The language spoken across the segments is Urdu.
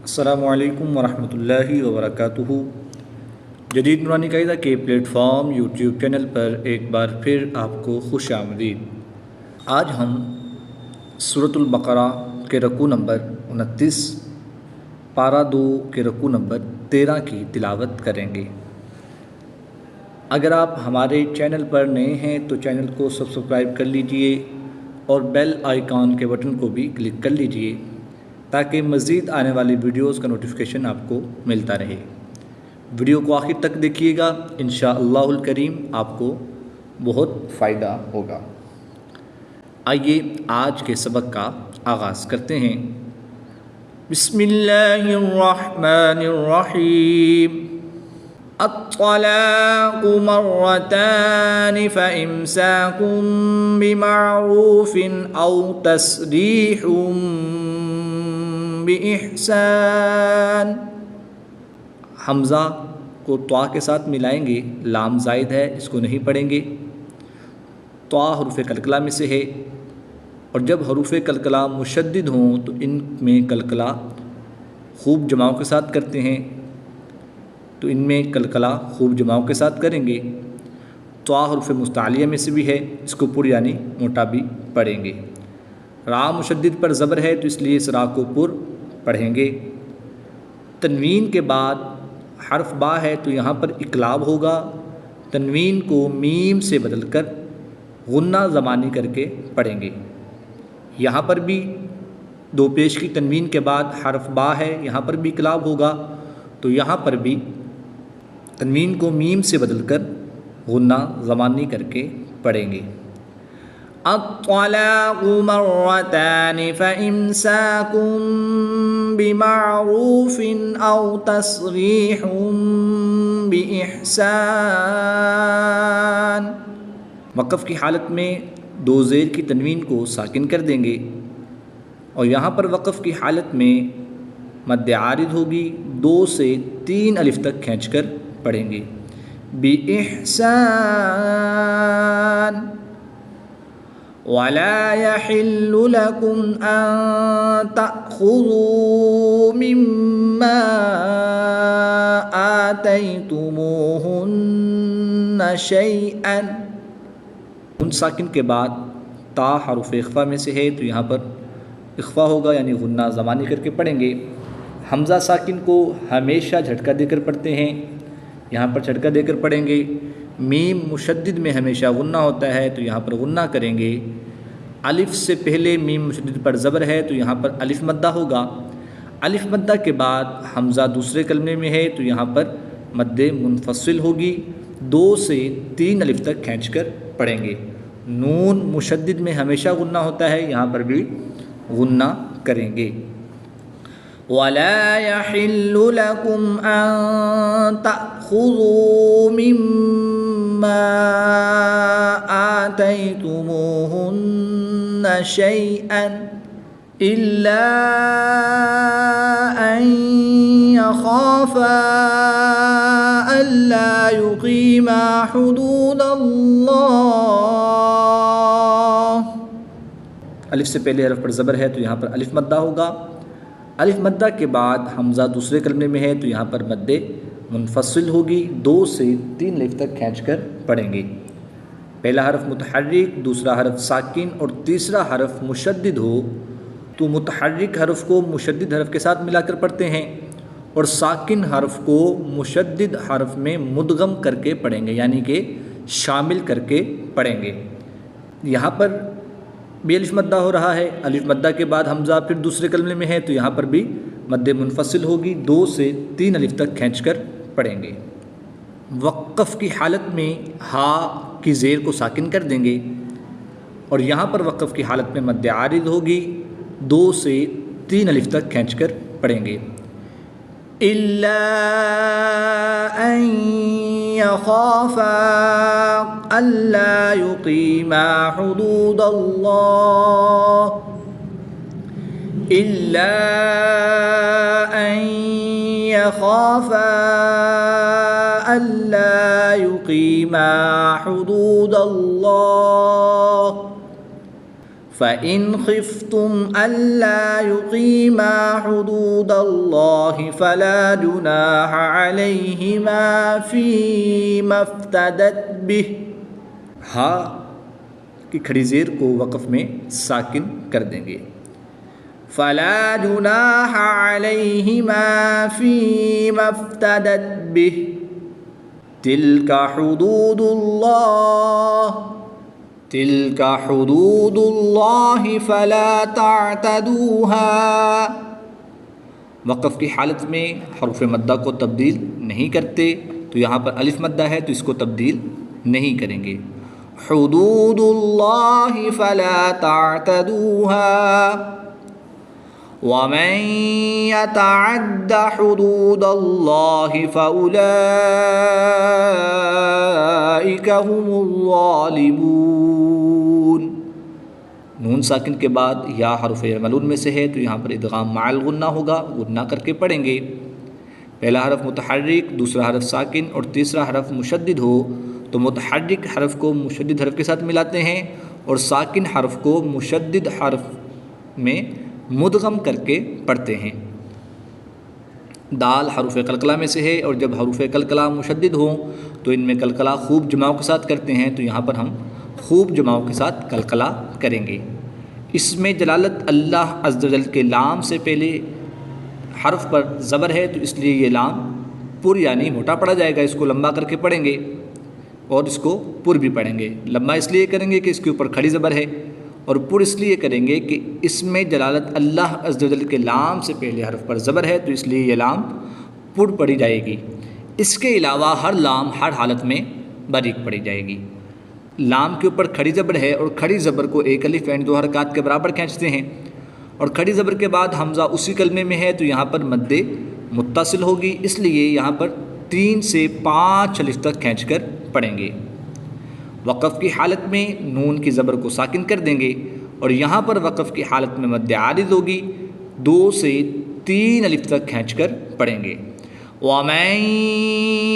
السلام علیکم ورحمۃ اللہ وبرکاتہ۔ جدید نورانی قاعدہ کے پلیٹ فارم یوٹیوب چینل پر ایک بار پھر آپ کو خوش آمدید۔ آج ہم سورۃ البقرہ کے رکوع نمبر 29 پارہ 2 کے رکوع نمبر 13 کی تلاوت کریں گے۔ اگر آپ ہمارے چینل پر نئے ہیں تو چینل کو سبسکرائب کر لیجئے اور بیل آئیکن کے بٹن کو بھی کلک کر لیجئے تاکہ مزید آنے والی ویڈیوز کا نوٹیفیکیشن آپ کو ملتا رہے۔ ویڈیو کو آخر تک دیکھیے گا، انشاءاللہ الکریم آپ کو بہت فائدہ ہوگا۔ آئیے آج کے سبق کا آغاز کرتے ہیں۔ بسم اللہ الرحمن الرحیم۔ الطلاق مرتان فإمساك بمعروف أو تسريح بإحسان۔ حمزہ کو طا کے ساتھ ملائیں گے، لام زائد ہے، اس کو نہیں پڑھیں گے۔ طا حروف کلکلہ میں سے ہے، اور جب حروف کلکلہ مشدد ہوں تو ان میں کلکلہ خوب جماؤں کے ساتھ کرتے ہیں، تو ان میں کلکلہ خوب جماؤں کے ساتھ کریں گے۔ طا حروف مستعلیہ میں سے بھی ہے، اس کو پر یعنی موٹا بھی پڑھیں گے۔ را مشدد پر زبر ہے تو اس لیے اس را کو پر پڑھیں گے۔ تنوین کے بعد حرف با ہے تو یہاں پر اقلاب ہوگا، تنوین کو میم سے بدل کر غنہ زمانی کر کے پڑھیں گے۔ یہاں پر بھی دو پیش کی تنوین کے بعد حرف با ہے، یہاں پر بھی اقلاب ہوگا، تو یہاں پر بھی تنوین کو میم سے بدل کر غنہ زمانی کر کے پڑھیں گے۔ الطلاق مرتان فإمساك بمعروف أو تسريح بإحسان۔ وقف کی حالت میں دو زیر کی تنوین کو ساکن کر دیں گے، اور یہاں پر وقف کی حالت میں مد عارض ہوگی، 2 سے 3 الف تک کھینچ کر پڑھیں گے۔ بإحسان۔ وَلَا يَحِلُّ لَكُمْ أَن تَأْخُذُوا مِمَّا آتَيْتُمُوهُنَّ شَيْئًا۔ نون ساکن کے بعد تا حرف اخفا میں سے ہے تو یہاں پر اخفا ہوگا، یعنی غنہ زمانی کر کے پڑھیں گے۔ حمزہ ساکن کو ہمیشہ جھٹکا دے کر پڑھتے ہیں، یہاں پر جھٹکا دے کر پڑھیں گے۔ میم مشدد میں ہمیشہ غنہ ہوتا ہے تو یہاں پر غنہ کریں گے۔ الف سے پہلے میم مشدد پر زبر ہے تو یہاں پر الف مدہ ہوگا۔ الف مدہ کے بعد حمزہ دوسرے کلمے میں ہے تو یہاں پر مد منفصل ہوگی، 2 سے 3 الف تک کھینچ کر پڑھیں گے۔ نون مشدد میں ہمیشہ غنہ ہوتا ہے، یہاں پر بھی غنہ کریں گے۔ وَلَا يَحِلُّ لَكُمْ أَن تَأْخُذُوا مِمَّا آتَيْتُمُوهُنَّ شَيْئًا إِلَّا أَن يَخَافَا أَلَّا يُقِيمَا حُدُودَ اللَّهِ۔ الف سے پہلے حرف پر زبر ہے تو یہاں پر الف مدہ ہوگا۔ الف مدہ کے بعد حمزہ دوسرے کلمے میں ہے تو یہاں پر مد منفصل ہوگی، 2 سے 3 الف تک کھینچ کر پڑھیں گے۔ پہلا حرف متحرک، دوسرا حرف ساکن اور تیسرا حرف مشدد ہو تو متحرک حرف کو مشدد حرف کے ساتھ ملا کر پڑھتے ہیں، اور ساکن حرف کو مشدد حرف میں مدغم کر کے پڑھیں گے، یعنی کہ شامل کر کے پڑھیں گے۔ یہاں پر بھی الف مدہ ہو رہا ہے، الف مدہ کے بعد حمزہ پھر دوسرے کلمے میں ہے تو یہاں پر بھی مد منفصل ہوگی، 2 سے 3 الف تک کھینچ کر پڑھیں گے۔ وقف کی حالت میں ہا کی زیر کو ساکن کر دیں گے، اور یہاں پر وقف کی حالت میں مد عارض ہوگی، 2 سے 3 الف تک کھینچ کر پڑھیں گے۔ إِلَّا أَن يَخَافَا أَلَّا يُقِيمَا حُدُودَ اللَّهِ۔ إِلَّا أَن يَخَافَا أَلَّا يُقِيمَا حُدُودَ اللَّهِ فَإِنْ خِفْتُمْ أَلَّا يُقِيمَا حُدُودَ اللَّهِ فَلَا جُنَاحَ عَلَيْهِمَا فِيمَا افْتَدَتْ بِهِ، ہاں کی کھڑی زیر کو وقف میں ساکن کر دیں گے. فَلَا جُنَاحَ عَلَيْهِمَا فِيمَا افْتَدَتْ بِهِ تِلْكَ حُدُودُ اللَّهِ تِلْكَ حُدُودُ اللَّهِ فَلَا تَعْتَدُوهَا. وقف کی حالت میں حروف مدہ کو تبدیل نہیں کرتے، تو یہاں پر الف مدہ ہے تو اس کو تبدیل نہیں کریں گے. حدود اللہ فلا تعتدوها ومن يتعد حدود اللہ فأولئک هم الظالمون. نون ساکن کے بعد یا حرف یعملون میں سے ہے تو یہاں پر ادغام مع الغنہ ہوگا، غنہ کر کے پڑھیں گے. پہلا حرف متحرک، دوسرا حرف ساکن اور تیسرا حرف مشدد ہو تو متحرک حرف کو مشدد حرف کے ساتھ ملاتے ہیں اور ساکن حرف کو مشدد حرف میں مدغم کر کے پڑھتے ہیں. دال حروف قلقلہ میں سے ہے اور جب حروف قلقلہ مشدد ہوں تو ان میں قلقلہ خوب جماؤں کے ساتھ کرتے ہیں، تو یہاں پر ہم خوب جماؤں کے ساتھ قلقلہ کریں گے. اس میں جلالت اللہ عز و جل کے لام سے پہلے حرف پر زبر ہے تو اس لیے یہ لام پر یعنی موٹا پڑا جائے گا، اس کو لمبا کر کے پڑھیں گے اور اس کو پر بھی پڑھیں گے. لمبا اس لیے کریں گے کہ اس کے اوپر کھڑی زبر ہے، اور پر اس لیے کریں گے کہ اس میں جلالت اللہ عز و جل کے لام سے پہلے حرف پر زبر ہے تو اس لیے یہ لام پر پڑھی جائے گی. اس کے علاوہ ہر لام ہر حالت میں باریک پڑھی جائے گی. لام کے اوپر کھڑی زبر ہے اور کھڑی زبر کو ایک الف یعنی 2 حرکات کے برابر کھینچتے ہیں، اور کھڑی زبر کے بعد حمزہ اسی کلمے میں ہے تو یہاں پر مد متصل ہوگی، اس لیے یہاں پر 3 سے 5 الف تک کھینچ کر پڑھیں گے. وقف کی حالت میں نون کی زبر کو ساکن کر دیں گے اور یہاں پر وقف کی حالت میں مد عارض ہوگی، 2 سے 3 الف تک کھینچ کر پڑھیں گے. وَمَن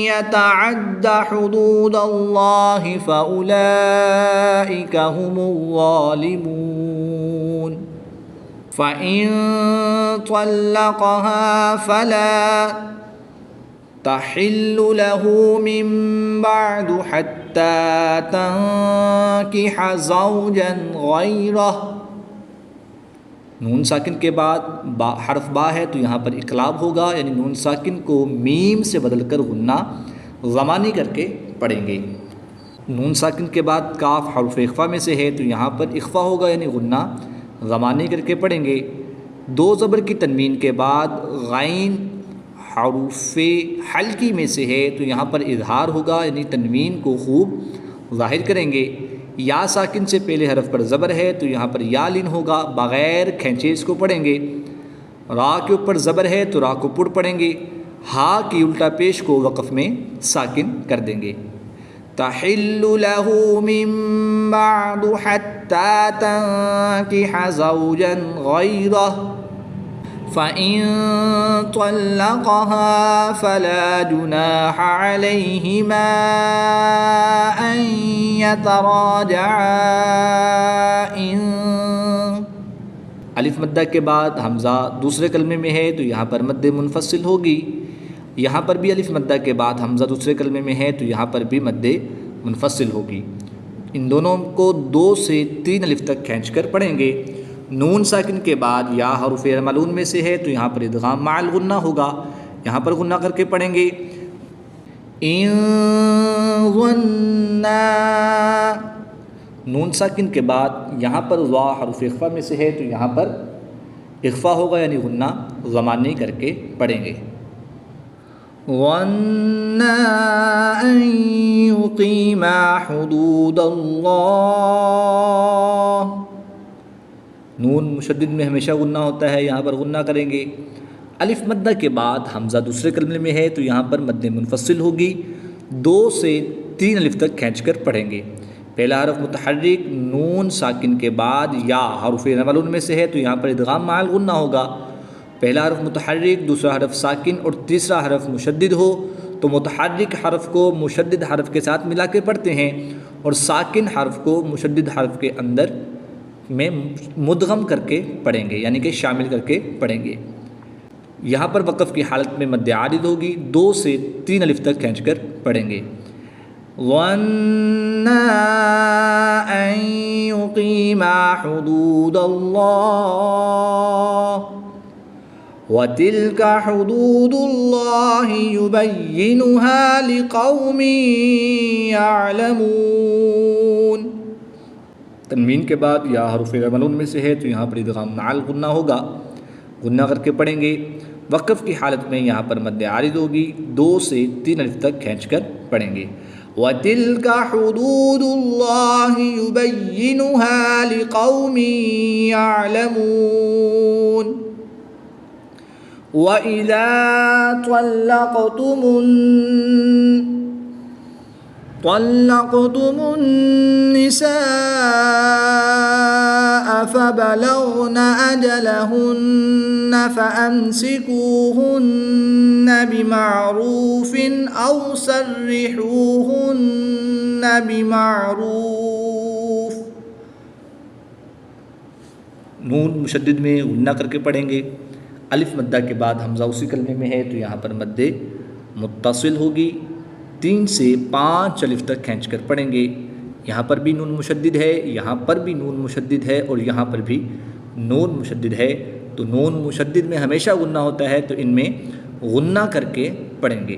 يَتَعَدَّ حُدُودَ اللَّهِ فَأُولَئِكَ هُمُ الظَّالِمُونَ. فَإِن طَلَّقَهَا فَلَا تَحِلُّ لَهُ مِن بَعْدُ حَتَّى تَنكِحَ زَوْجًا غَيْرَهُ. نون ساکن کے بعد حرف با ہے تو یہاں پر اقلاب ہوگا، یعنی نون ساکن کو میم سے بدل کر غنہ زمانی کر کے پڑھیں گے. نون ساکن کے بعد کاف حرف اخفا میں سے ہے تو یہاں پر اخفا ہوگا، یعنی غنہ زمانی کر کے پڑھیں گے. 2 زبر کی تنوین کے بعد غین حروف حلقی میں سے ہے تو یہاں پر اظہار ہوگا، یعنی تنوین کو خوب ظاہر کریں گے. یا ساکن سے پہلے حرف پر زبر ہے تو یہاں پر یا لین ہوگا، بغیر کھینچے اس کو پڑھیں گے. را کے اوپر زبر ہے تو را کو پڑ پڑھیں گے. ہا کی الٹا پیش کو وقف میں ساکن کر دیں گے. تحل له من بعد حتى تنكح زوجا غيره فإن طلقها فلا جناح عليهما أن يتراجعا إن. الف مدہ کے بعد حمزہ دوسرے کلمے میں ہے تو یہاں پر مد منفصل ہوگی. یہاں پر بھی الف مدہ کے بعد حمزہ دوسرے کلمے میں ہے تو یہاں پر بھی مد منفصل ہوگی. ان دونوں کو 2 سے 3 الف تک کھینچ کر پڑھیں گے. نون ساکن کے بعد یا حروف یعملون میں سے ہے تو یہاں پر ادغام مع الغنہ ہوگا، یہاں پر غنہ کر کے پڑھیں گے. ان ظنّا. نون ساکن کے بعد یہاں پر وا حرف اخفا میں سے ہے تو یہاں پر اخفا ہوگا، یعنی غنہ زمانی کر کے پڑھیں گے. ظنّا ان يقيما حدود اللہ. نون مشدد میں ہمیشہ غنہ ہوتا ہے، یہاں پر غنہ کریں گے. الف مدہ کے بعد حمزہ دوسرے کلمے میں ہے تو یہاں پر مد منفصل ہوگی، 2 سے 3 الف تک کھینچ کر پڑھیں گے. پہلا حرف متحرک نون ساکن کے بعد یا حروف یعملون میں سے ہے تو یہاں پر ادغام مع الغنہ ہوگا. پہلا حرف متحرک، دوسرا حرف ساکن اور تیسرا حرف مشدد ہو تو متحرک حرف کو مشدد حرف کے ساتھ ملا کے پڑھتے ہیں اور ساکن حرف کو مشدد حرف کے اندر میں مدغم کر کے پڑھیں گے، یعنی کہ شامل کر کے پڑھیں گے۔ یہاں پر وقف کی حالت میں مد عارض ہوگی، 2 سے 3 الف تک کھینچ کر پڑھیں گے۔ ظَنَّا أَن يُقِيمَا حُدُودَ اللَّهِ وَتِلْكَ حُدُودُ اللَّهِ يُبَيِّنُهَا لِقَوْمٍ يَعْلَمُونَ۔ تنوین کے بعد یا حروف ملون میں سے ہے تو یہاں پر ادغام مع الغنہ ہوگا، غنہ کر کے پڑھیں گے۔ وقف کی حالت میں یہاں پر مد عارض ہوگی، 2 سے 3 الف تک کھینچ کر پڑھیں گے۔ وَتِلْكَ حُدُودُ اللَّهِ يُبَيِّنُهَا لِقَوْمٍ يَعْلَمُونَ۔ وَإِذَا طَلَّقْتُمُ النِّسَاءَ فَبَلَغْنَ أَجَلَهُنَّ فَأَمْسِكُوهُنَّ بِمَعْرُوفٍ أَوْ سَرِّحُوهُنَّ بِمَعْرُوفٍ۔ نون مشدد میں غنہ کر کے پڑھیں گے۔ الف مدہ کے بعد حمزہ اسی کلمے میں ہے تو یہاں پر مد متصل ہوگی، 3 سے 5 الف تک کھینچ کر پڑھیں گے۔ یہاں پر بھی نون مشدد ہے، یہاں پر بھی نون مشدد ہے اور یہاں پر بھی نون مشدد ہے، تو نون مشدد میں ہمیشہ غنہ ہوتا ہے تو ان میں غنہ کر کے پڑھیں گے۔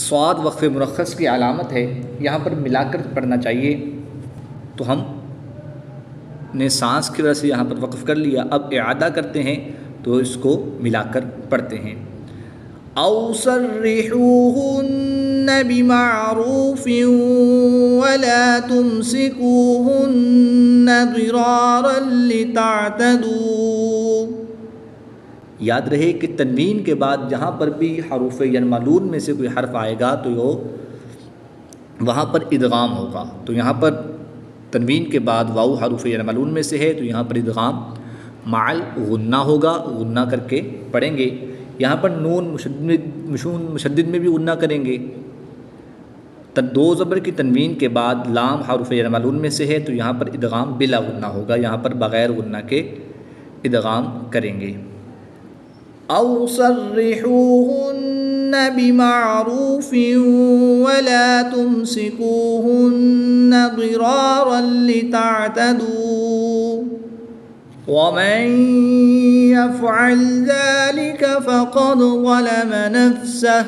صاد وقف مرخص کی علامت ہے، یہاں پر ملا کر پڑھنا چاہیے، تو ہم نے سانس کی وجہ سے یہاں پر وقف کر لیا، اب اعادہ کرتے ہیں تو اس کو ملا کر پڑھتے ہیں۔ أَوْ سَرِّحُوهُنَّ بِمَعْرُوفٍ وَلَا تُمْسِكُوهُنَّ ضِرَارًا لِتَعْتَدُوا۔ یاد رہے کہ تنوین کے بعد جہاں پر بھی حروف ینملون میں سے کوئی حرف آئے گا تو وہاں پر ادغام ہوگا، تو یہاں پر تنوین کے بعد واو حروف ینملون میں سے ہے تو یہاں پر ادغام مع الغنہ ہوگا، غنہ کر کے پڑھیں گے۔ یہاں پر نون مشدد میں بھی غنہ کریں گے۔ 2 زبر کی تنوین کے بعد لام حروف ینملون میں سے ہے تو یہاں پر ادغام بلا غنہ ہوگا، یہاں پر بغیر غنہ کے ادغام کریں گے۔ أَوْ سَرِّحُوهُنَّ بِمَعْرُوفٍ وَلَا تُمْسِكُوهُنَّ ضِرَارًا لِتَعْتَدُوا وَمَنْ يَفْعَلْ ذَلِكَ فَقَدْ ظَلَمَ نَفْسَهُ۔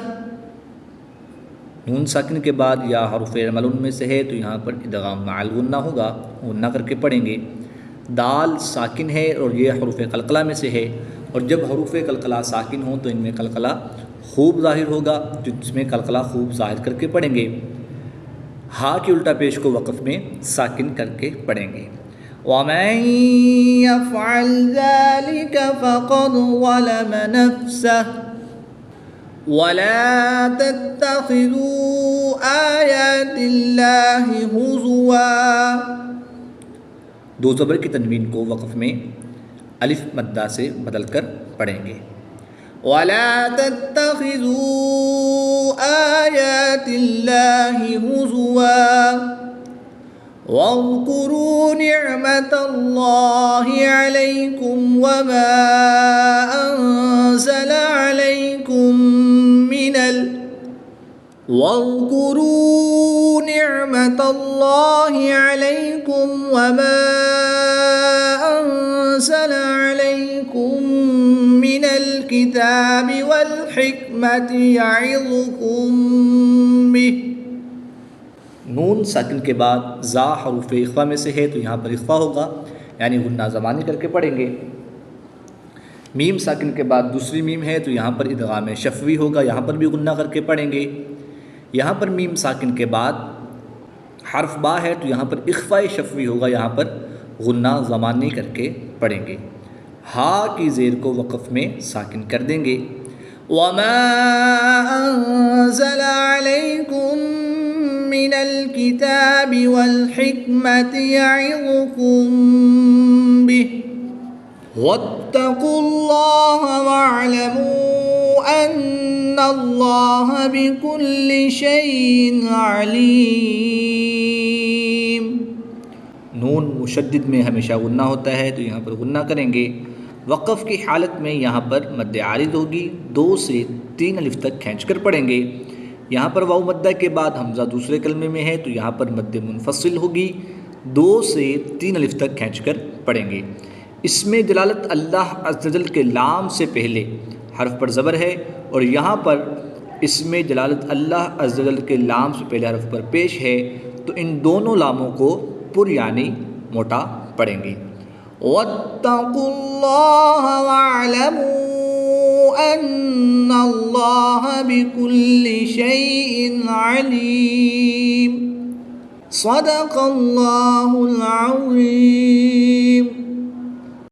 نون ساکن کے بعد یا حروف ملون میں سے ہے تو یہاں پر ادغام مع الغنہ ہوگا، غنہ کر کے پڑھیں گے۔ دال ساکن ہے اور یہ حروف قلقلہ میں سے ہے، اور جب حروف قلقلہ ساکن ہوں تو ان میں قلقلہ خوب ظاہر ہوگا، جس میں قلقلہ خوب ظاہر کر کے پڑھیں گے۔ ہا کی الٹا پیش کو وقف میں ساکن کر کے پڑھیں گے۔ وَمَنْ يَفْعَلْ ذَلِكَ فَقَدْ ظَلَمَ نَفْسَهُ وَلَا تَتَّخِذُوا آيَاتِ اللَّهِ هُزُوًا۔ 2 زبر کی تنوین کو وقف میں الف مدہ سے بدل کر پڑھیں گے۔ وَلَا تَتَّخِذُوا آيَاتِ اللَّهِ هُزُوًا وَاذْكُرُوا نِعْمَةَ اللَّهِ عَلَيْكُمْ وَمَا أَنزَلَ عَلَيْكُمْ مِنَ الْكِتَابِ وَالْحِكْمَةِ يَعِظُكُمْ بِهِ۔ نون ساکن کے بعد زا حروف اخفا میں سے ہے تو یہاں پر اخفا ہوگا، یعنی غنہ زمانی کر کے پڑھیں گے۔ میم ساکن کے بعد دوسری میم ہے تو یہاں پر ادغام شفوی ہوگا، یہاں پر بھی غنہ کر کے پڑھیں گے۔ یہاں پر میم ساکن کے بعد حرف با ہے تو یہاں پر اخفا شفوی ہوگا، یہاں پر غنہ زمانی کر کے پڑھیں گے۔ ہا کی زیر کو وقف میں ساکن کر دیں گے۔ وَمَا أَنزَلَ عَلَيْكُم مِّنَ الْكِتَابِ وَالْحِكْمَةِ يَعِظُكُم بِهِ وَاتَّقُوا اللَّهَ وَاعْلَمُوا أَنَّ اللَّهَ بِكُلِّ شَيْءٍ عَلِيمٌ۔ نون مشدد میں ہمیشہ غنہ ہوتا ہے تو یہاں پر غنہ کریں گے۔ وقف کی حالت میں یہاں پر مد عارض ہوگی، 2 سے 3 الف تک کھینچ کر پڑھیں گے۔ یہاں پر واو مدہ کے بعد حمزہ دوسرے کلمے میں ہے تو یہاں پر مد منفصل ہوگی، 2 سے 3 الف تک کھینچ کر پڑھیں گے۔ اس میں جلالت اللہ عز و جل کے لام سے پہلے حرف پر زبر ہے، اور یہاں پر اس میں جلالت اللہ عز و جل کے لام سے پہلے حرف پر پیش ہے، تو ان دونوں لاموں کو پر یعنی موٹا پڑھیں گے۔ وَاتَّقُوا اللَّهَ وَاعْلَمُوا أَنَّ اللَّهَ بِكُلِّ شَيْءٍ عَلِيمٌ۔ صدق اللہ العظیم۔